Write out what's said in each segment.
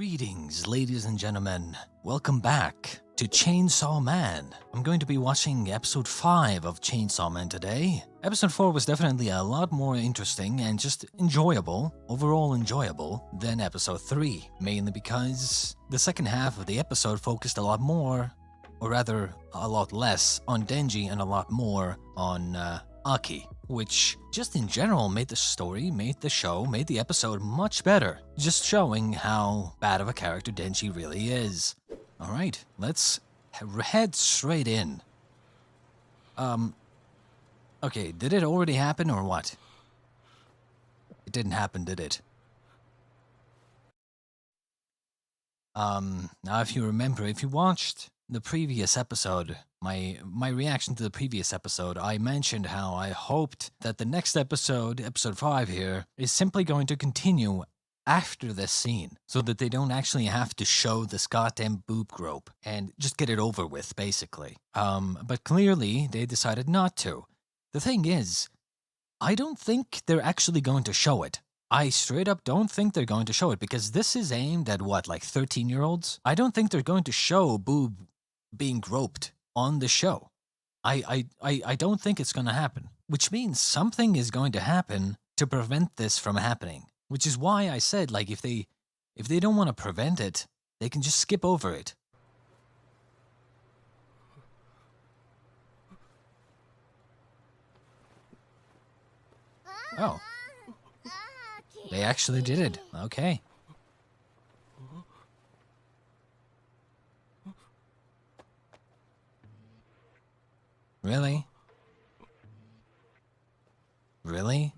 Greetings, ladies and gentlemen. Welcome back to Chainsaw Man. I'm going to be watching episode 5 of Chainsaw Man today. Episode 4 was definitely a lot more interesting and just enjoyable, overall enjoyable, than episode 3. Mainly because the second half of the episode focused a lot more, or rather a lot less, on Denji and a lot more on Aki. Which, just in general, made the story, made the show, made the episode much better. Just showing how bad of a character Denji really is. Alright, let's head straight in. Okay, did it already happen or what? It didn't happen, did it? Now if you remember, if you watched the previous episode, my reaction to the previous episode, I mentioned how I hoped that the next episode, episode 5 here, is simply going to continue after this scene, so that they don't actually have to show this goddamn boob grope and just get it over with, basically. But clearly they decided not to. The thing is, I don't think they're actually going to show it. I straight up don't think they're going to show it, because this is aimed at what, like 13-year-olds? I don't think they're going to show boob being groped on the show. I don't think it's gonna happen. Which means something is going to happen to prevent this from happening. Which is why I said, like, if they don't want to prevent it, they can just skip over it. Oh. They actually did it. Okay. Really? Really?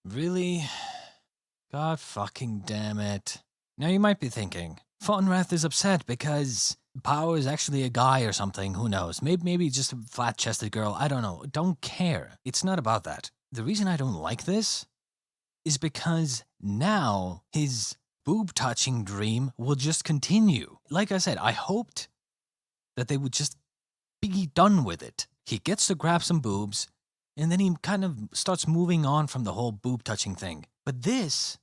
Really? God fucking damn it. Now you might be thinking, FonRath is upset because Power is actually a guy or something, who knows? Maybe just a flat-chested girl, I don't know. Don't care. It's not about that. The reason I don't like this is because now his boob-touching dream will just continue. Like I said, I hoped that they would just be done with it. He gets to grab some boobs, and then he kind of starts moving on from the whole boob-touching thing. But this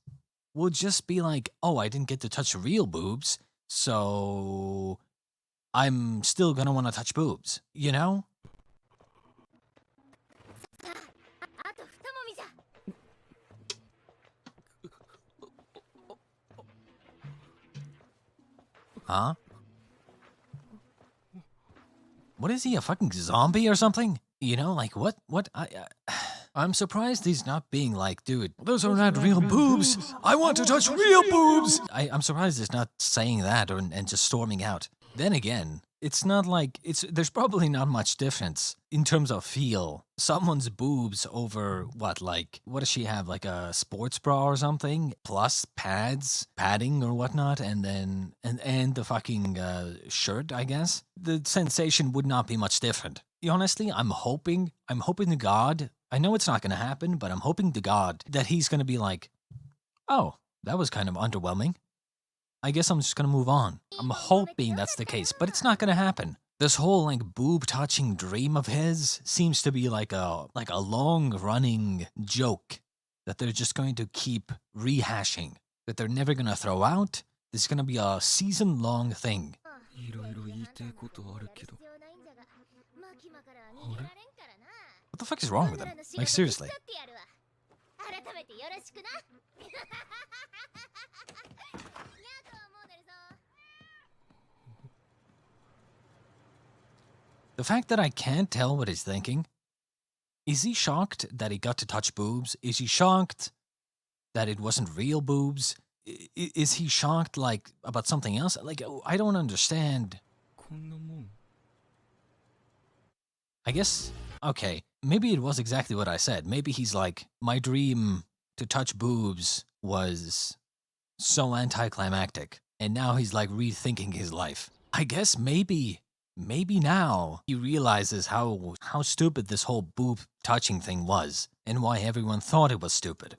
will just be like, oh, I didn't get to touch real boobs, so I'm still gonna want to touch boobs, you know? Huh? What is he, a fucking zombie or something? You know, like, what, I'm surprised he's not being like, dude, those are not real boobs. I want to touch real boobs. I'm surprised he's not saying that and just storming out. Then again, it's not like, there's probably not much difference in terms of feel. Someone's boobs over what does she have, like a sports bra or something? Plus padding or whatnot, and then, and the fucking shirt, I guess? The sensation would not be much different. Honestly, I'm hoping to God, I know it's not gonna happen, but I'm hoping to God that he's gonna be like, oh, that was kind of underwhelming. I guess I'm just gonna move on. I'm hoping that's the case, but it's not gonna happen. This whole, like, boob-touching dream of his seems to be like a long-running joke that they're just going to keep rehashing, that they're never gonna throw out. This is gonna be a season-long thing. What the fuck is wrong with him? Like, seriously. The fact that I can't tell what he's thinking. Is he shocked that he got to touch boobs? Is he shocked that it wasn't real boobs? Is he shocked, like, about something else? Like, I don't understand. I guess, okay, maybe it was exactly what I said. Maybe he's like, my dream to touch boobs was so anticlimactic, and now he's like rethinking his life. I guess maybe now he realizes how stupid this whole boob touching thing was, and why everyone thought it was stupid.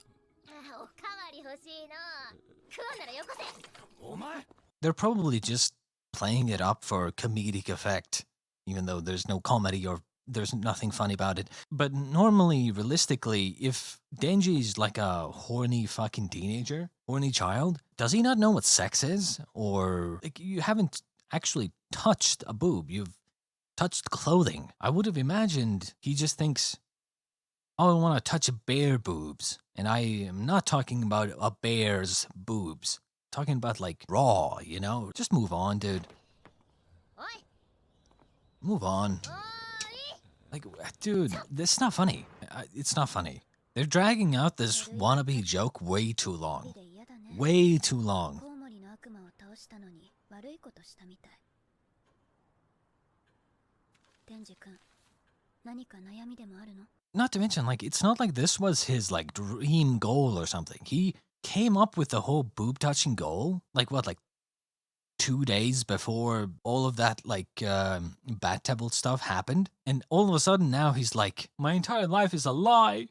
They're probably just playing it up for comedic effect. even though there's no comedy or there's nothing funny about it. But normally, realistically, if Denji's like a horny fucking teenager, horny child, does he not know what sex is? Or, like, you haven't actually touched a boob, you've touched clothing. I would have imagined he just thinks, oh, I want to touch bare boobs. And I am not talking about a bear's boobs. I'm talking about, like, raw, you know? Just move on, dude. Move on. Like, dude, this is not funny. It's not funny. They're dragging out this wannabe joke way too long. Way too long. Not to mention, like, it's not like this was his, like, dream goal or something. He came up with the whole boob-touching goal, like, what, like, 2 days before all of that, like, Bat Devil stuff happened. And all of a sudden now he's like, my entire life is a lie.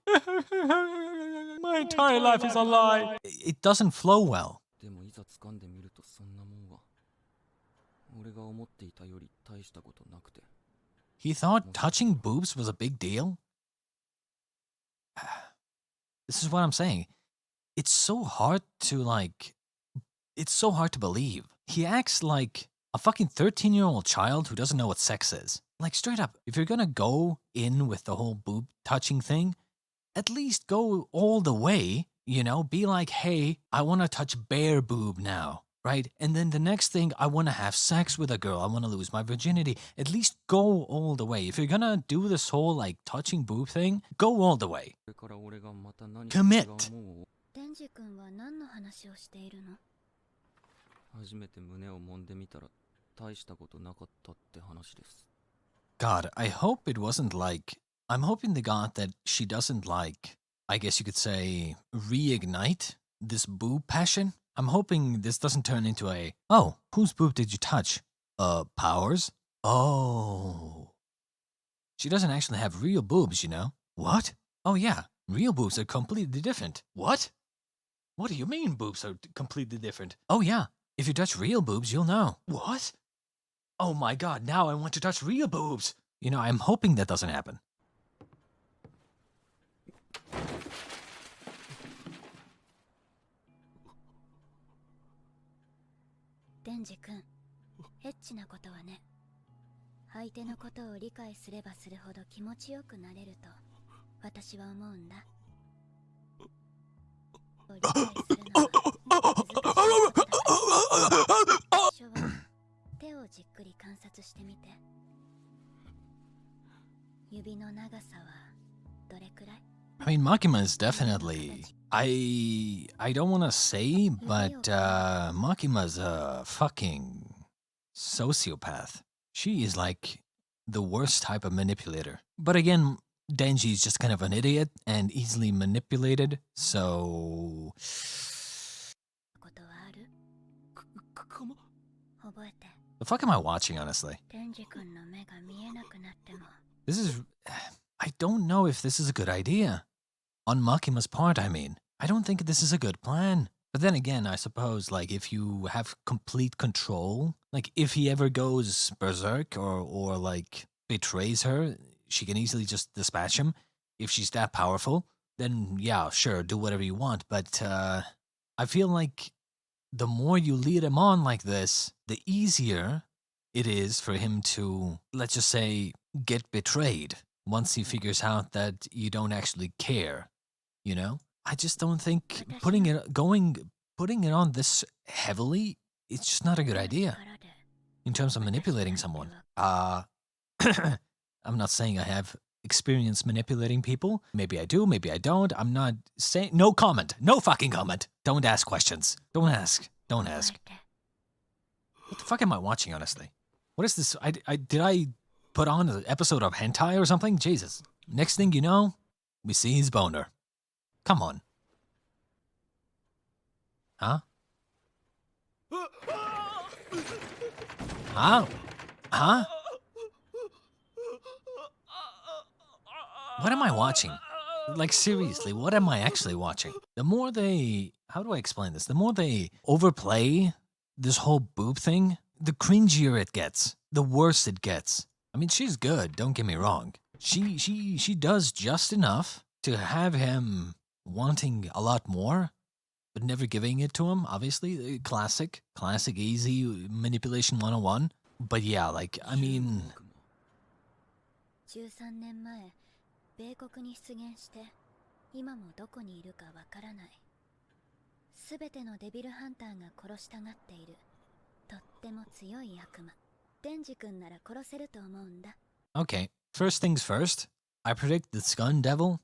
My entire life is a lie. It doesn't flow well. He thought touching boobs was a big deal? This is what I'm saying. It's so hard to, like, it's so hard to believe. He acts like a fucking 13-year-old child who doesn't know what sex is. Like, straight up, if you're gonna go in with the whole boob touching thing, at least go all the way, you know? Be like, hey, I want to touch bare boob now, right? And then the next thing, I want to have sex with a girl. I want to lose my virginity. At least go all the way. If you're gonna do this whole, like, touching boob thing, go all the way. Commit. God, I hope it wasn't like... I'm hoping to God that she doesn't, like, I guess you could say, reignite this boob passion. I'm hoping this doesn't turn into a, oh, whose boob did you touch? Powers? Oh. She doesn't actually have real boobs, you know? What? Oh yeah, real boobs are completely different. What? What do you mean boobs are completely different? Oh yeah, if you touch real boobs, you'll know. What? Oh my god, now I want to touch real boobs. You know, I'm hoping that doesn't happen. Denji-kun, エッチなことはね、相手のことを理解すればするほど気持ちよくなれると私は思うんだ。理解するのは難しいことだ。手をじっくり観察してみて。指の長さはどれくらい？ I mean, Makima is definitely... I don't want to say, but Makima's a fucking sociopath. She is like the worst type of manipulator. But again, Denji's just kind of an idiot and easily manipulated, so... The fuck am I watching, honestly? This is... I don't know if this is a good idea. On Makima's part, I mean. I don't think this is a good plan. But then again, I suppose, like, if you have complete control, like, if he ever goes berserk or like, betrays her, she can easily just dispatch him. If she's that powerful, then yeah, sure, do whatever you want. But I feel like the more you lead him on like this, the easier it is for him to, let's just say, get betrayed once he figures out that you don't actually care, you know? I just don't think putting it on this heavily, it's just not a good idea in terms of manipulating someone. I'm not saying I have experience manipulating people. Maybe I do, maybe I don't. I'm not saying... No comment. No fucking comment. Don't ask questions. Don't ask. Don't ask. What the fuck am I watching, honestly? What is this? Did I put on an episode of hentai or something? Jesus. Next thing you know, we see his boner. Come on. Huh? Huh? Huh? What am I watching? Like, seriously, what am I actually watching? The more they... How do I explain this? The more they overplay this whole boob thing, the cringier it gets. The worse it gets. I mean, she's good, don't get me wrong. She does just enough to have him wanting a lot more, but never giving it to him, obviously. Classic easy manipulation 101. But yeah, like, I mean... 13年前、米国に出現して、今もどこにいるかわからない。すべてのデビルハンターが殺したがっている。とっても強い悪魔。デンジ君なら殺せると思うんだ。Okay, first things first. I predict the Gun Devil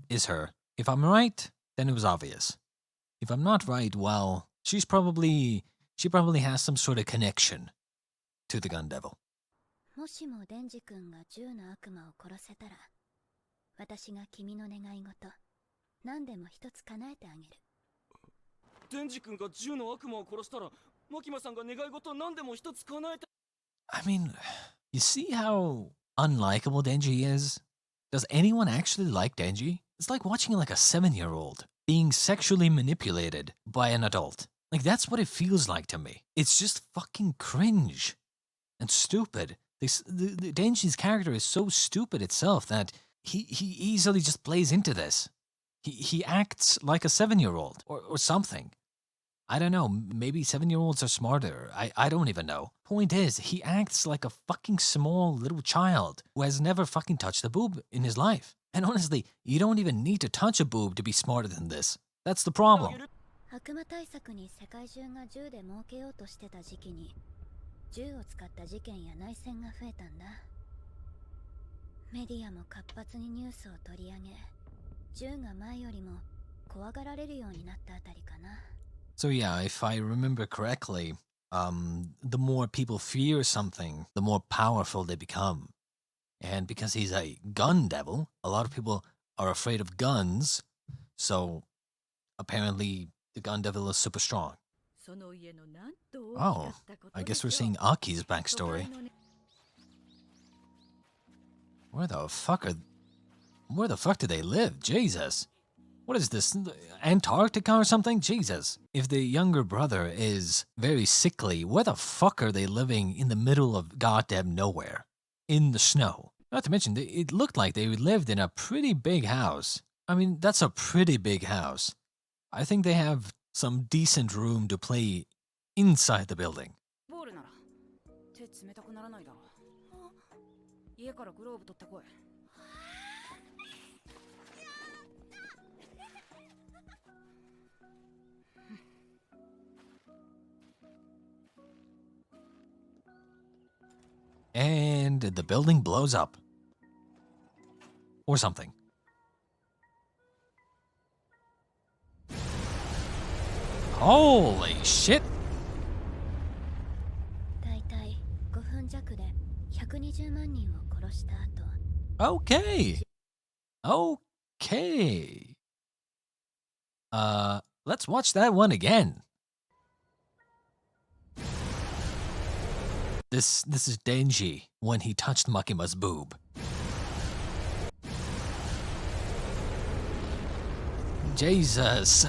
is her. If I'm right, then it was obvious. If I'm not right, well, she probably has some sort of connection to the Gun Devil. もしもデンジ君が10の悪魔を殺せたら、私が君の願い事、何でも一つ叶えてあげる。デンジ君が10の悪魔を殺したら、マキマさんが願い事何でも一つ叶えて。I mean, you see how unlikable Denji is? Does anyone actually like Denji? It's like watching like a 7-year-old being sexually manipulated by an adult. Like, that's what it feels like to me. It's just fucking cringe and stupid. The Denji's character is so stupid itself that he easily just plays into this. He acts like a 7-year-old or something. I don't know, maybe 7-year-olds are smarter. I don't even know. Point is, he acts like a fucking small little child who has never fucking touched a boob in his life. And honestly, you don't even need to touch a boob to be smarter than this. That's the problem. 悪魔対策に世界中が銃で儲けようとしてた時期に、銃を使った事件や内戦が増えたんだ。メディアも活発にニュースを取り上げ、銃が前よりも怖がられるようになったあたりかな。So yeah, if I remember correctly, the more people fear something, the more powerful they become. And because he's a gun devil, a lot of people are afraid of guns. So apparently the gun devil is super strong. Oh, I guess we're seeing Aki's backstory. Where the fuck do they live? Jesus. What is this, Antarctica or something? Jesus. If the younger brother is very sickly, where the fuck are they living in the middle of goddamn nowhere? In the snow. Not to mention, it looked like they lived in a pretty big house. I mean, that's a pretty big house. I think they have some decent room to play inside the building. And the building blows up. Or something. Holy shit! だいたい5分弱で120万人を殺した後。Okay. Okay. Let's watch that one again. This is Denji when he touched Makima's boob. Jesus.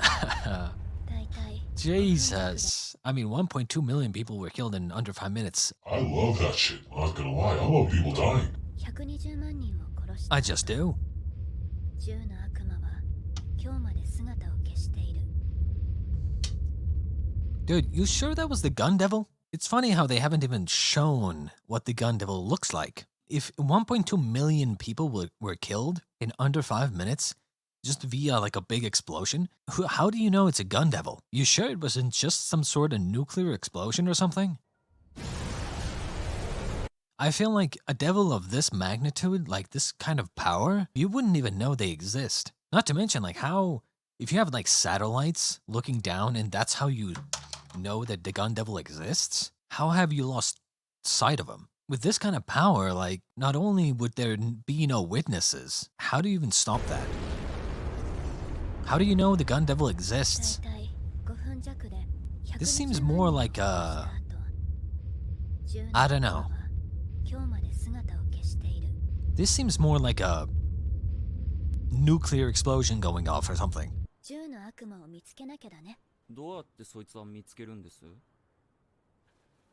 Jesus. I mean, 1.2 million people were killed in under 5 minutes. I love that shit. I'm not gonna lie. I love people dying. 120万人を殺した。 I just do. 銃の悪魔は今日まで姿を消している。 Dude, you sure that was the Gun Devil? It's funny how they haven't even shown what the Gun Devil looks like. If 1.2 million people were killed in under 5 minutes, just via like a big explosion, how do you know it's a Gun Devil? You sure it wasn't just some sort of nuclear explosion or something? I feel like a devil of this magnitude, like this kind of power, you wouldn't even know they exist. Not to mention like how, if you have like satellites looking down and that's how you know that the Gun Devil exists, how have you lost sight of him? With this kind of power, like, not only would there be no witnesses, how do you even stop that? How do you know the Gun Devil exists? This seems more like a... I don't know. This seems more like a nuclear explosion going off or something. どうやってそいつは見つけるんです？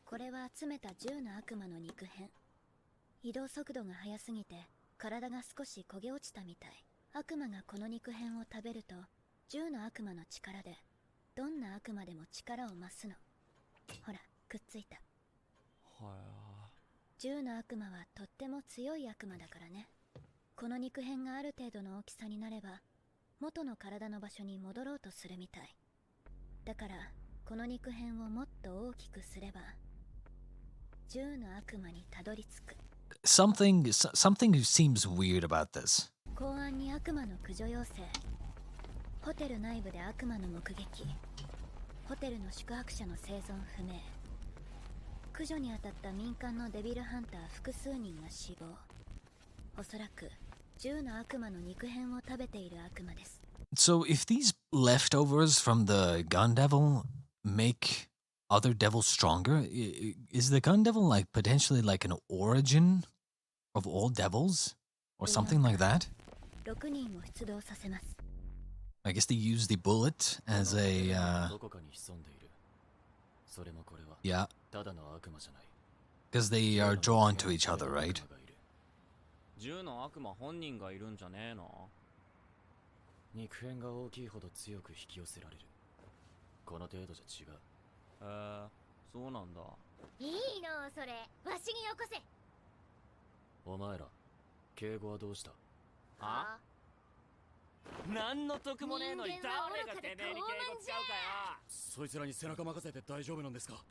これは集めた10の悪魔の肉片。移動速度が速すぎて体が少し焦げ落ちたみたい。悪魔がこの肉片を食べると10の悪魔の力でどんな悪魔でも力を増すの。ほら、くっついた。10の悪魔はとっても強い悪魔だからね。この肉片がある程度の大きさになれば元の体の場所に戻ろうとするみたい。だからこの肉片をもっと大きくすれば10の悪魔にたどり着く。Something seems weird about this. 公安に悪魔の駆除要請。ホテル内部で悪魔の目撃。ホテルの宿泊者の生存不明。駆除に当たった民間のデビルハンター複数人が死亡。おそらく10の悪魔の肉片を食べている悪魔です。So if these leftovers from the gun devil make other devils stronger, is the gun devil like potentially like an origin of all devils or something like that? 6人を出動させます。I guess they use the bullet as a yeah, because they are drawn to each other, right? 10の悪魔本人がいるんじゃねえの？肉片が大きいほど強く引き寄せられる。この程度じゃ違う。そうなんだ。いいのそれ、わしによこせ。お前ら、敬語はどうした？は？何の得もねえのに誰がてめえに敬語使うかよ。そいつらに背中任せて大丈夫なんですか？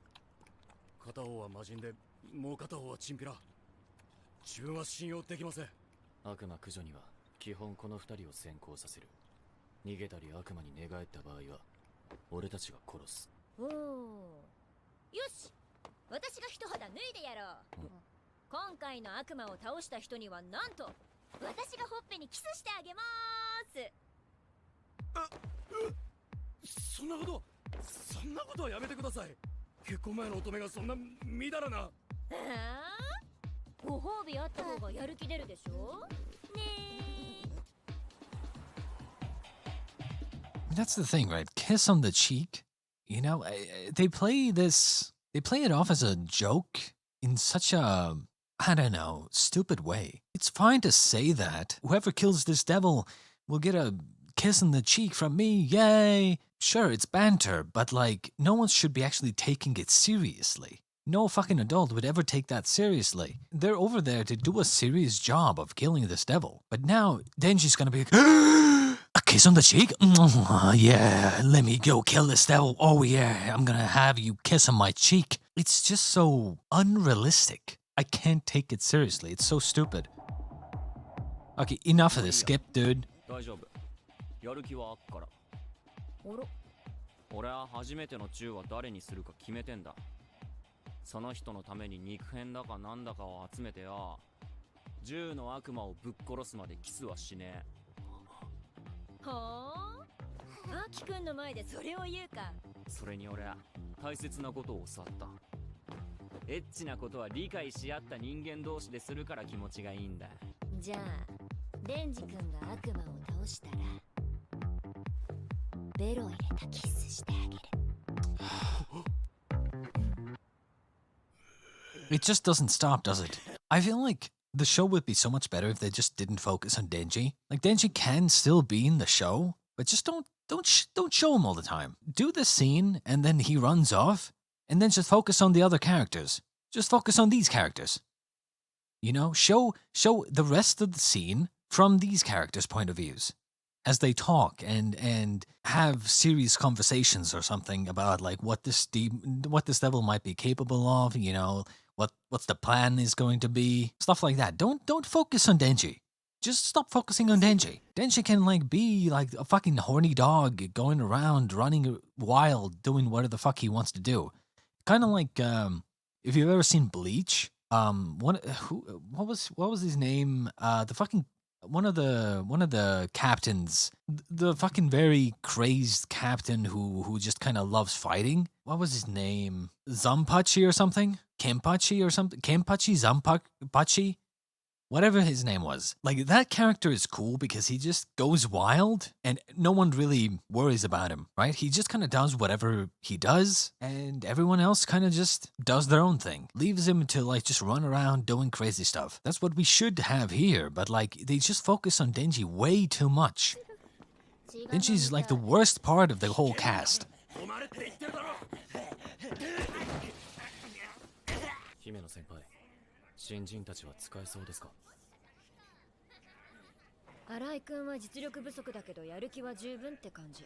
片方は魔人で、もう片方はチンピラ。自分は信用できません。悪魔駆除には基本この2人を先行させる。逃げたり悪魔に寝返った場合は俺たちが殺す。おお、よし、私が一肌脱いでやろう。今回の悪魔を倒した人にはなんと私がほっぺにキスしてあげまーす。そんなことはやめてください。結婚前の乙女がそんなみだらな。ご褒美あった方がやる気出るでしょね。 That's the thing, right? Kiss on the cheek. You know, they play it off as a joke in such a, I don't know, stupid way. It's fine to say that. Whoever kills this devil will get a kiss on the cheek from me, yay! Sure, it's banter, but like, no one should be actually taking it seriously. No fucking adult would ever take that seriously. They're over there to do a serious job of killing this devil. But now, Denji's gonna be like, a kiss on the cheek? Yeah, let me go kill this devil. Oh yeah, I'm gonna have you kiss on my cheek. It's just so unrealistic. I can't take it seriously. It's so stupid. Okay, enough of this, Skip, dude. 大丈夫。やる気はあっから。俺は初めての銃は誰にするか決めてんだ。その人のために肉片だかなんだかを集めてよ。10の悪魔をぶっ殺すまでキスはしねえ。はあ？アキくんの前でそれを言うか。それに俺は大切なことを教わった。エッチなことは理解し合った人間同士でするから気持ちがいいんだ。じゃあ、デンジ君が悪魔を倒したらベロを入れたキスしてあげる。It just doesn't stop, does it? I feel like the show would be so much better if they just didn't focus on Denji. Like Denji can still be in the show, but just don't show him all the time. Do the scene and then he runs off, and then just focus on the other characters. Just focus on these characters. You know, show the rest of the scene from these characters' point of views as they talk and have serious conversations or something about like what this devil might be capable of, you know, what's the plan is going to be, stuff like that. Don't focus on Denji. Just stop focusing on Denji. Denji can like be like a fucking horny dog going around running wild doing whatever the fuck he wants to do. Kind of like if you've ever seen Bleach, what was his name? The fucking one of the captains, the fucking very crazed captain who just kind of loves fighting. What was his name? Zanpachi or something? Kenpachi or something? Kenpachi? Zanpachi? whatever his name was. Like, that character is cool because he just goes wild and no one really worries about him, right? He just kind of does whatever he does and everyone else kind of just does their own thing. Leaves him to like just run around doing crazy stuff. That's what we should have here, but like they just focus on Denji way too much. Denji's like the worst part of the whole cast. 姫野先輩、新人たちは使えそうですか？新井君は実力不足だけどやる気は十分って感じ。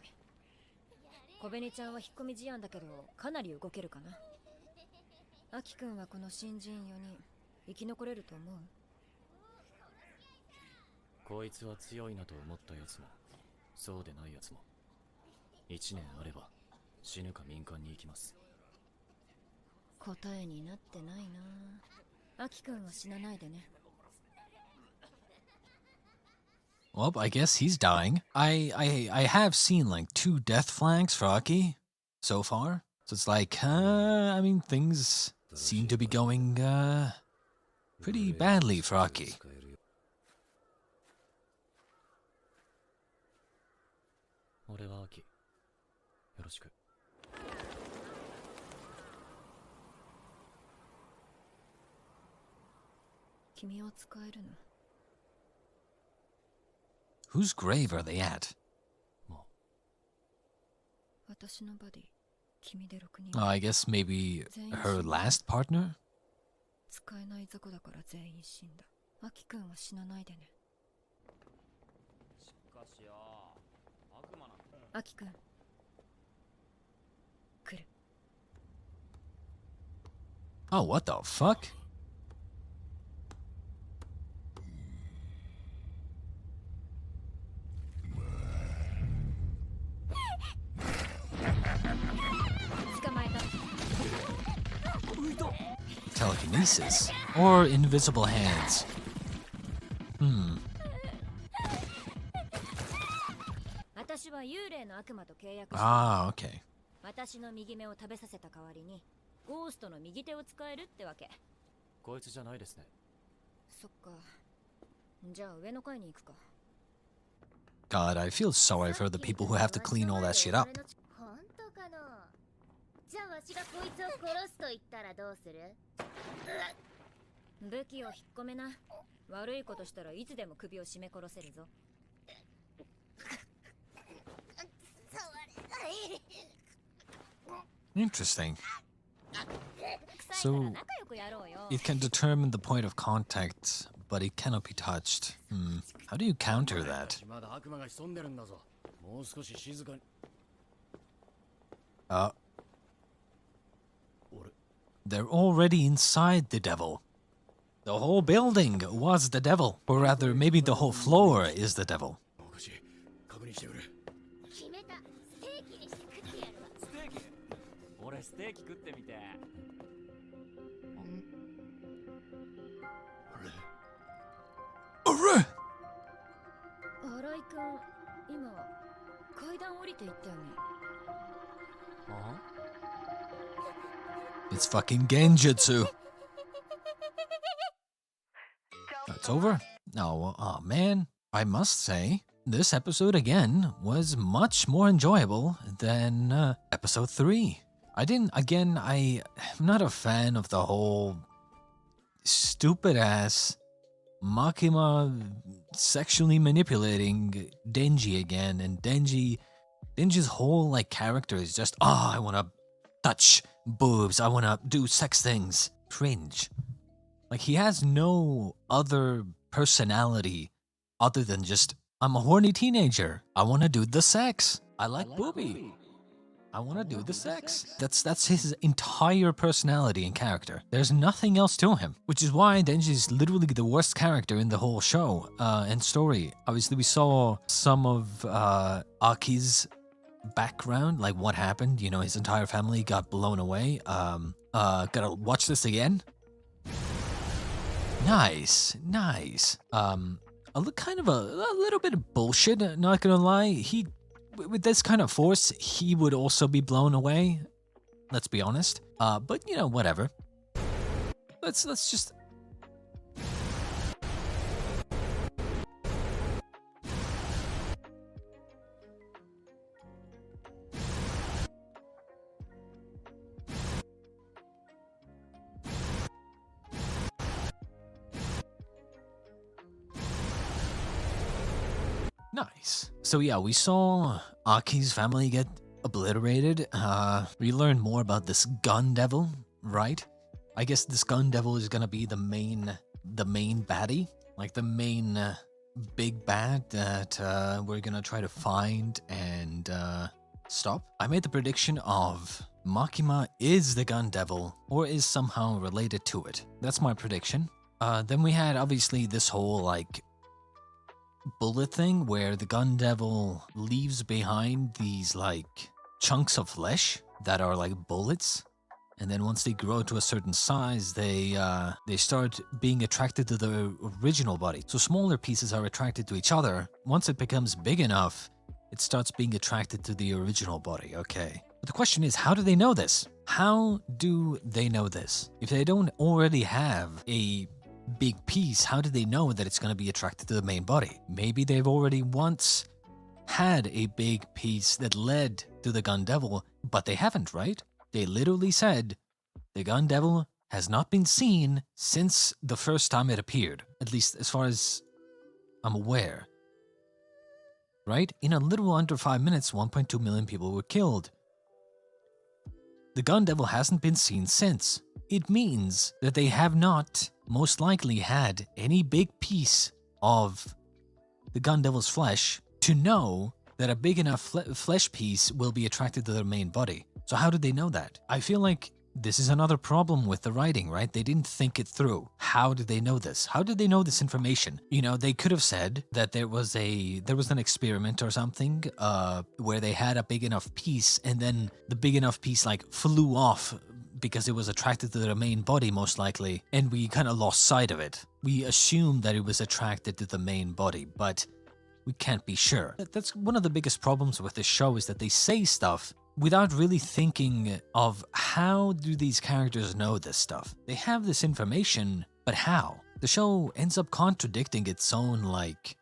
小紅ちゃんは引っ込み思案だけどかなり動けるかな。アキ君はこの新人4人生き残れると思う？こいつは強いなと思ったやつもそうでないやつも1年あれば死ぬか民間に行きます。答えになってないな。アキ君は死なないでね。Well, I guess he's dying. I have seen like 2 death flags for Aki so far. So it's like, I mean, things seem to be going pretty badly for Aki. 俺はアキ。よろしく。君は使えるの？ Whose grave are they at? 私のバディ、君で6人。I guess maybe her last partner? 使えない雑魚だから全員死んだ。アキ君は死なないでね。しかしよ、悪魔なんだ。アキ君。来る。Oh, what the fuck? Telekinesis? Or invisible hands? Hmm. 私は幽霊の悪魔と契約した。Ah, okay. 私の右目を食べさせた代わりにゴーストの右手を使えるってわけ。こいつじゃないですね。そっか。じゃあ上の階に行くか。God, I feel sorry for the people who have to clean all that shit up. 本当かな。じゃあわしがこいつを殺すと言ったらどうする？武器を引っ込めな。悪いことしたらいつでも首を絞め殺せるぞ。Interesting. So, it can determine the point of contact, but it cannot be touched. How do you counter that? They're already inside the devil. The whole building was the devil. Or rather, maybe the whole floor is the devil. 決めた。ステーキにして食ってやるわ。ステーキ？俺ステーキ食ってみて。Arre! 新井君、今階段降りていったよね。It's fucking Genjutsu. It's over? No, oh man. I must say, this episode again was much more enjoyable than episode 3. I'm not a fan of the whole stupid ass Makima sexually manipulating Denji again, and Denji's whole like character is just, I wanna touch boobs, I wanna do sex things. Cringe. Like, he has no other personality other than just, I'm a horny teenager, I wanna do the sex, I like booby, I wanna do the sex. That's his entire personality and character. There's nothing else to him, which is why Denji is literally the worst character in the whole show and story. Obviously, we saw some of Aki's background, like what happened. You know, his entire family got blown away. Gotta watch this again. Nice. A little bit of bullshit, not gonna lie. With this kind of force, he would also be blown away. Let's be honest. But you know, whatever. Let's just. Nice. So yeah, we saw Aki's family get obliterated. We learned more about this gun devil, right? I guess this gun devil is gonna be the main baddie, like the main big bad that we're gonna try to find and stop. I made the prediction of Makima is the gun devil or is somehow related to it. That's my prediction. Then we had obviously this whole like bullet thing where the gun devil leaves behind these like chunks of flesh that are like bullets, and then once they grow to a certain size they start being attracted to the original body. So smaller pieces are attracted to each other. Once it becomes big enough, it starts being attracted to the original body. Okay, but the question is, how do they know this? How do they know this? If they don't already have a big piece, how do they know that it's going to be attracted to the main body? Maybe they've already once had a big piece that led to the gun devil, but they haven't, right? They literally said the gun devil has not been seen since the first time it appeared, at least as far as I'm aware. Right? In a little under 5 minutes, 1.2 million people were killed. The gun devil hasn't been seen since. It means that they have not most likely had any big piece of the gun devil's flesh to know that a big enough flesh piece will be attracted to their main body. So how did they know that? I feel like this is another problem with the writing, right? They didn't think it through. How did they know this? How did they know this information? You know, they could have said that there was an experiment or something where they had a big enough piece and then the big enough piece like flew off because it was attracted to their main body most likely, and we kind of lost sight of it. We assumed that it was attracted to the main body, but we can't be sure. That's one of the biggest problems with this show, is that they say stuff without really thinking of how do these characters know this stuff. They have this information, but how? The show ends up contradicting its own, like,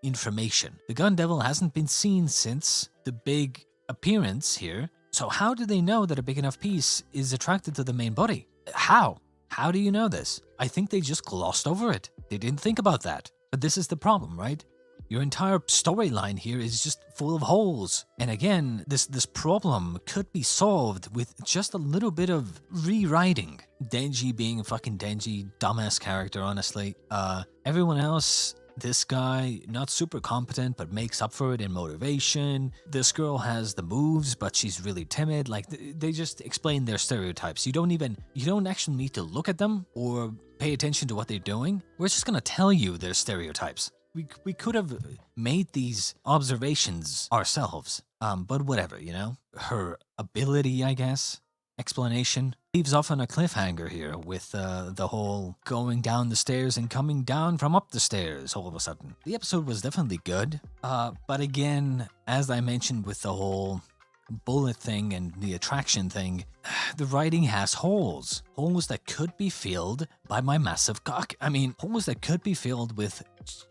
information. The gun devil hasn't been seen since the big appearance here, so how do they know that a big enough piece is attracted to the main body? How? How do you know this? I think they just glossed over it. They didn't think about that. But this is the problem, right? Your entire storyline here is just full of holes. And again, this problem could be solved with just a little bit of rewriting. Denji being a fucking Denji, dumbass character, honestly. Everyone else, this guy, not super competent, but makes up for it in motivation. This girl has the moves, but she's really timid. Like, they just explain their stereotypes. You don't actually need to look at them or pay attention to what they're doing. We're just gonna tell you their stereotypes. We could have made these observations ourselves, but whatever, you know? Her ability, I guess, explanation, leaves off on a cliffhanger here with the whole going down the stairs and coming down from up the stairs all of a sudden. The episode was definitely good, but again, as I mentioned with the whole bullet thing and the attraction thing, the writing has holes. Holes that could be filled by my massive cock. I mean, holes that could be filled with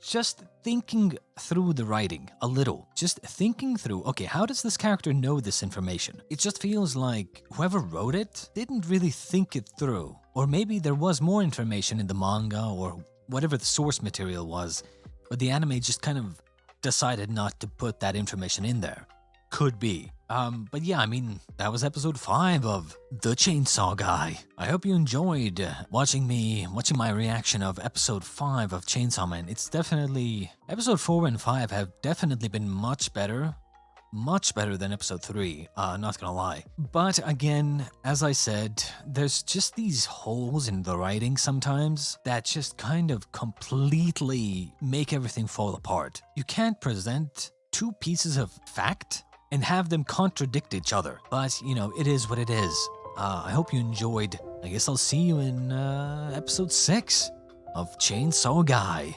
just thinking through the writing a little. Just thinking through, okay, how does this character know this information? It just feels like whoever wrote it didn't really think it through. Or maybe there was more information in the manga or whatever the source material was, but the anime just kind of decided not to put that information in there. Could be. But yeah, I mean, that was episode 5 of The Chainsaw Guy. I hope you enjoyed watching my reaction of episode 5 of Chainsaw Man. It's definitely, episode 4 and 5 have definitely been much better than episode 3, not gonna lie. But again, as I said, there's just these holes in the writing sometimes that just kind of completely make everything fall apart. You can't present two pieces of fact and have them contradict each other. But, you know, it is what it is. I hope you enjoyed. I guess I'll see you in episode 6 of Chainsaw Guy.